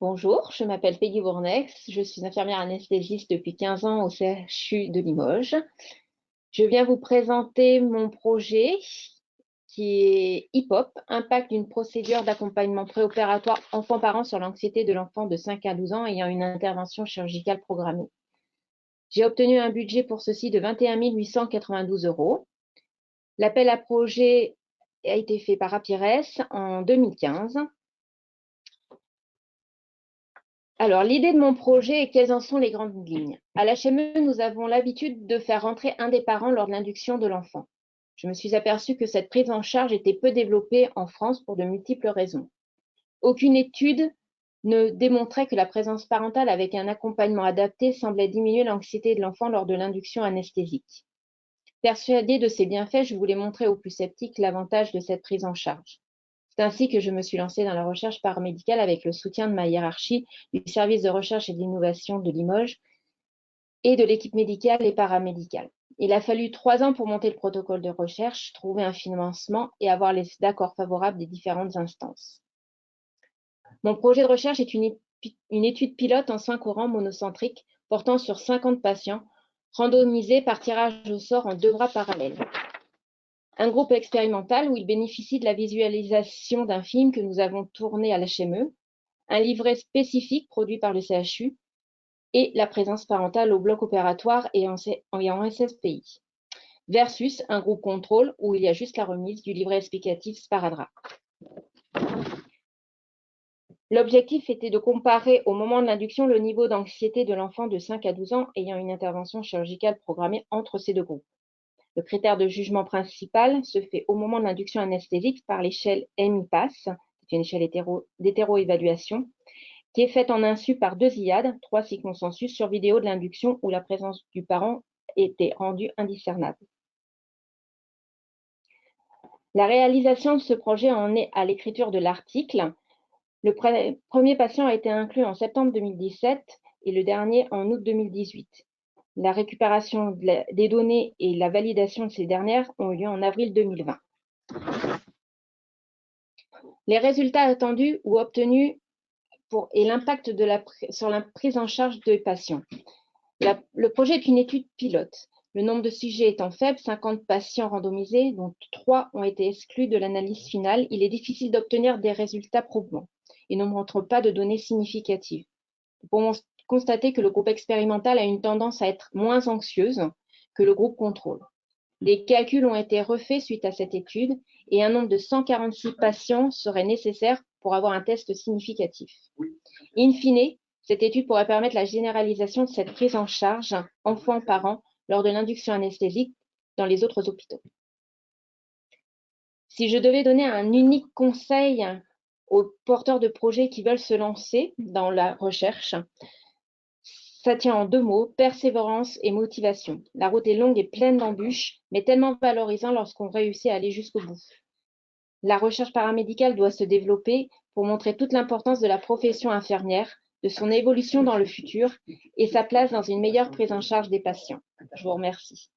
Bonjour, je m'appelle Peggy Bournex, je suis infirmière anesthésiste depuis 15 ans au CHU de Limoges. Je viens vous présenter mon projet qui est HIPOP, impact d'une procédure d'accompagnement préopératoire enfant-parent sur l'anxiété de l'enfant de 5 à 12 ans ayant une intervention chirurgicale programmée. J'ai obtenu un budget pour ceci de 21 892 €. L'appel à projet a été fait par Apires en 2015. Alors, l'idée de mon projet et quelles en sont les grandes lignes. À l'HME, nous avons l'habitude de faire rentrer un des parents lors de l'induction de l'enfant. Je me suis aperçue que cette prise en charge était peu développée en France pour de multiples raisons. Aucune étude ne démontrait que la présence parentale avec un accompagnement adapté semblait diminuer l'anxiété de l'enfant lors de l'induction anesthésique. Persuadée de ses bienfaits, je voulais montrer aux plus sceptiques l'avantage de cette prise en charge. C'est ainsi que je me suis lancée dans la recherche paramédicale avec le soutien de ma hiérarchie, du service de recherche et d'innovation de Limoges et de l'équipe médicale et paramédicale. Il a fallu 3 ans pour monter le protocole de recherche, trouver un financement et avoir les accords favorables des différentes instances. Mon projet de recherche est une étude pilote en soins courants monocentriques portant sur 50 patients, randomisés par tirage au sort en 2 bras parallèles. Un groupe expérimental où il bénéficie de la visualisation d'un film que nous avons tourné à l'HME, un livret spécifique produit par le CHU et la présence parentale au bloc opératoire et en SSPI, versus un groupe contrôle où il y a juste la remise du livret explicatif Sparadrap. L'objectif était de comparer au moment de l'induction le niveau d'anxiété de l'enfant de 5 à 12 ans ayant une intervention chirurgicale programmée entre ces deux groupes. Le critère de jugement principal se fait au moment de l'induction anesthésique par l'échelle MIPAS, c'est une échelle d'hétéro-évaluation, qui est faite en insu par 2 IAD, 3 consensus sur vidéo de l'induction où la présence du parent était rendue indiscernable. La réalisation de ce projet en est à l'écriture de l'article. Le premier patient a été inclus en septembre 2017 et le dernier en août 2018. La récupération des données et la validation de ces dernières ont eu lieu en avril 2020. Les résultats attendus ou obtenus et l'impact sur la prise en charge des patients. Le projet est une étude pilote. Le nombre de sujets étant faible, 50 patients randomisés, dont 3 ont été exclus de l'analyse finale, il est difficile d'obtenir des résultats probants et ne montre pas de données significatives. Nous pouvons constater que le groupe expérimental a une tendance à être moins anxieuse que le groupe contrôle. Des calculs ont été refaits suite à cette étude et un nombre de 146 patients serait nécessaire pour avoir un test significatif. In fine, cette étude pourrait permettre la généralisation de cette prise en charge enfant-parent lors de l'induction anesthésique dans les autres hôpitaux. Si je devais donner un unique conseil aux porteurs de projets qui veulent se lancer dans la recherche, ça tient en 2 mots, persévérance et motivation. La route est longue et pleine d'embûches, mais tellement valorisant lorsqu'on réussit à aller jusqu'au bout. La recherche paramédicale doit se développer pour montrer toute l'importance de la profession infirmière, de son évolution dans le futur et sa place dans une meilleure prise en charge des patients. Je vous remercie.